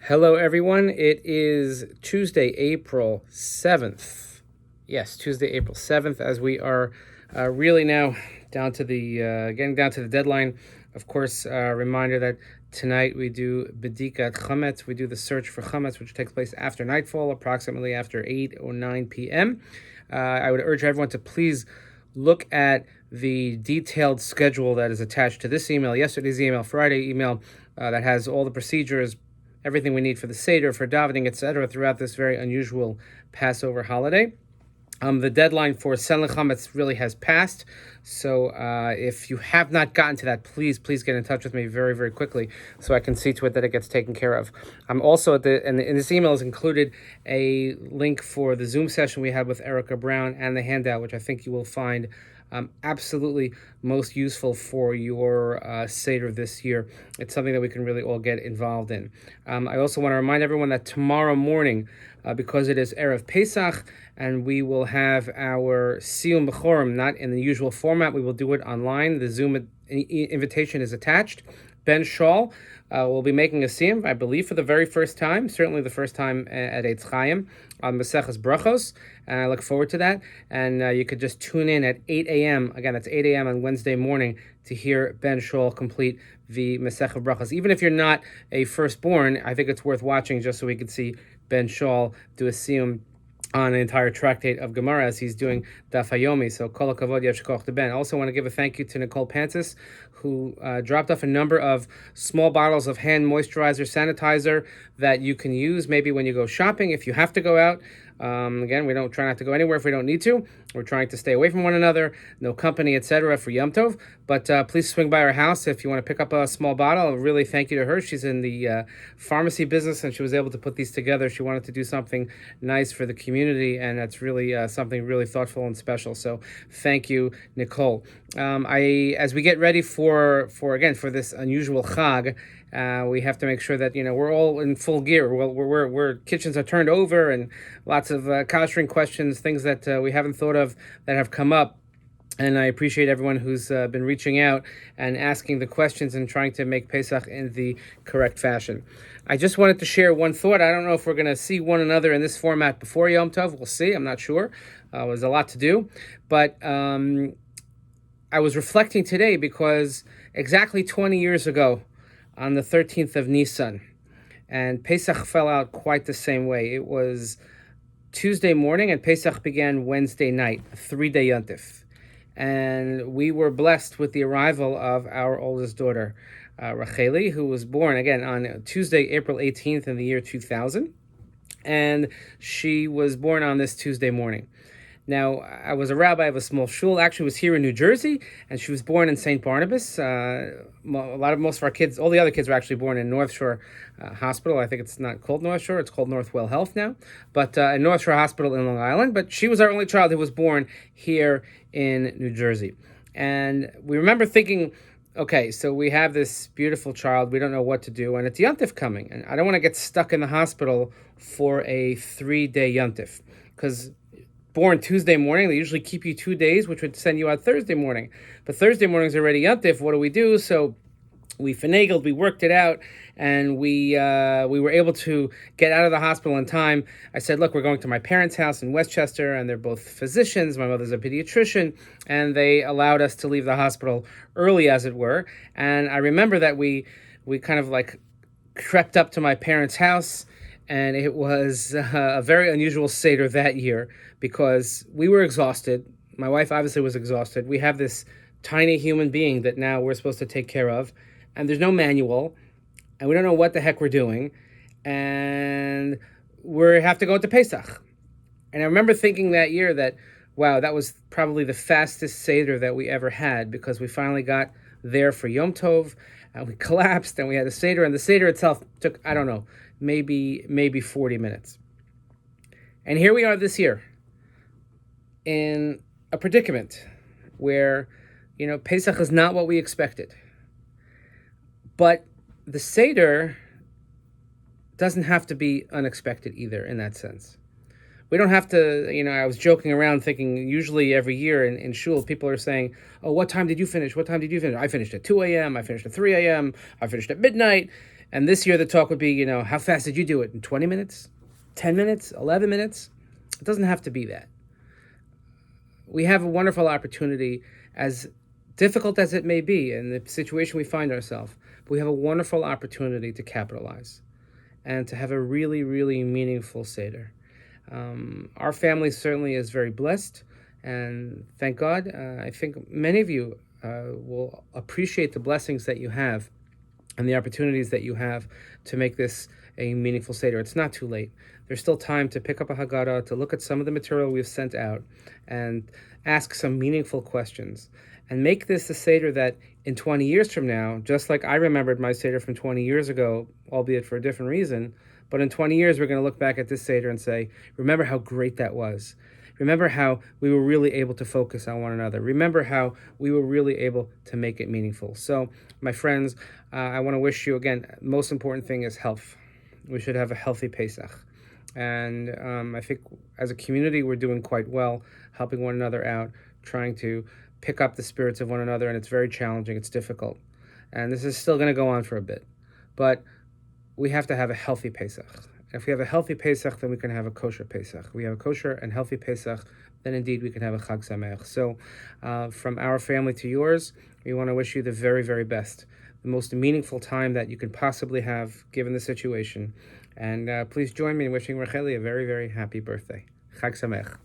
Hello, everyone. It is Tuesday, April 7th. Yes, Tuesday, April 7th, as we are really now down to getting down to the deadline. Of course, reminder that tonight we do Bedikat Chametz. We do the search for Chametz, which takes place after nightfall, approximately after 8 or 9 p.m. I would urge everyone to please look at the detailed schedule that is attached to this email, yesterday's email, Friday email, that has all the procedures, everything we need for the Seder, for davening, etc., throughout this very unusual Passover holiday. The deadline for Selin Chametz really has passed, so if you have not gotten to that, please get in touch with me very, very quickly so I can see to it that it gets taken care of. I'm also in this email is included a link for the Zoom session we had with Erica Brown and the handout, which I think you will find absolutely most useful for your Seder this year. It's something that we can really all get involved in. I also want to remind everyone that tomorrow morning, because it is Erev Pesach, and we will have our Siyum B'chorim, not in the usual format. We will do it online. The Zoom invitation is attached. Ben Shaul will be making a siyum, I believe, for the very first time, certainly the first time at Eitz Chaim on Maseches Brachos, and I look forward to that. And you could just tune in at 8 a.m. Again, that's 8 a.m. on Wednesday morning to hear Ben Shaul complete the Masechah Brachos. Even if you're not a firstborn, I think it's worth watching just so we could see Ben Shaul do a siyum on an entire tractate of Gemara as he's doing Daf Hayomi. So kol hakavod yeshkoch to Ben. I also want to give a thank you to Nicole Pantis, who dropped off a number of small bottles of hand moisturizer, sanitizer that you can use maybe when you go shopping if you have to go out. Again, we don't try not to go anywhere if we don't need to. We're trying to stay away from one another, no company, etc. for Yom Tov. But please swing by our house if you want to pick up a small bottle. I'll really thank you to her. She's in the pharmacy business, and she was able to put these together. She wanted to do something nice for the community, and that's really something really thoughtful and special. So thank you, Nicole. As we get ready for this unusual Chag, we have to make sure that we're all in full gear. We're kitchens are turned over, and lots of kashering questions, things that we haven't thought of that have come up. And I appreciate everyone who's been reaching out and asking the questions and trying to make Pesach in the correct fashion. I just wanted to share one thought. I don't know if we're going to see one another in this format before Yom Tov. We'll see. I'm not sure. There's a lot to do. But I was reflecting today because exactly 20 years ago, on the 13th of Nisan, and Pesach fell out quite the same way. It was Tuesday morning, and Pesach began Wednesday night, a 3-day yontif. And we were blessed with the arrival of our oldest daughter, Racheli, who was born, again, on Tuesday, April 18th in the year 2000. And she was born on this Tuesday morning. Now, I was a rabbi of a small shul, actually was here in New Jersey, and she was born in St. Barnabas. Most of our kids, all the other kids were actually born in North Shore Hospital. I think it's not called North Shore, it's called Northwell Health now, but in North Shore Hospital in Long Island. But she was our only child who was born here in New Jersey. And we remember thinking, okay, so we have this beautiful child, we don't know what to do, and it's Yontif coming, and I don't want to get stuck in the hospital for a 3-day Yontif, because born Tuesday morning, they usually keep you 2 days, which would send you out Thursday morning. But Thursday morning is already Yontif. What do we do? So we finagled, we worked it out, and we were able to get out of the hospital in time. I said, look, we're going to my parents' house in Westchester, and they're both physicians. My mother's a pediatrician, and they allowed us to leave the hospital early, as it were. And I remember that we kind of like crept up to my parents' house, and it was a very unusual Seder that year because we were exhausted. My wife obviously was exhausted. We have this tiny human being that now we're supposed to take care of, and there's no manual, and we don't know what the heck we're doing, and we have to go into Pesach. And I remember thinking that year that, wow, that was probably the fastest Seder that we ever had, because we finally got there for Yom Tov, and we collapsed, and we had a Seder, and the Seder itself took, I don't know, maybe 40 minutes. And here we are this year in a predicament where, Pesach is not what we expected. But the Seder doesn't have to be unexpected either in that sense. We don't have to, I was joking around thinking usually every year in shul, people are saying, oh, what time did you finish? What time did you finish? I finished at 2 a.m., I finished at 3 a.m., I finished at midnight. And this year the talk would be, how fast did you do it? In 20 minutes? 10 minutes? 11 minutes? It doesn't have to be that. We have a wonderful opportunity, as difficult as it may be in the situation we find ourselves, but we have a wonderful opportunity to capitalize and to have a really, really meaningful Seder. Our family certainly is very blessed, and thank God. I think many of you will appreciate the blessings that you have and the opportunities that you have to make this a meaningful Seder. It's not too late. There's still time to pick up a Haggadah, to look at some of the material we've sent out, and ask some meaningful questions. And make this a Seder that in 20 years from now, just like I remembered my Seder from 20 years ago, albeit for a different reason, but in 20 years we're going to look back at this Seder and say, remember how great that was. Remember how we were really able to focus on one another. Remember how we were really able to make it meaningful. So, my friends, I want to wish you, again, most important thing is health. We should have a healthy Pesach. And I think as a community, we're doing quite well, helping one another out, trying to pick up the spirits of one another, and it's very challenging, it's difficult. And this is still going to go on for a bit. But we have to have a healthy Pesach. If we have a healthy Pesach, then we can have a kosher Pesach. If we have a kosher and healthy Pesach, then indeed we can have a Chag Sameach. So from our family to yours, we want to wish you the very, very best, the most meaningful time that you can possibly have given the situation. And please join me in wishing Racheli a very, very happy birthday. Chag Sameach.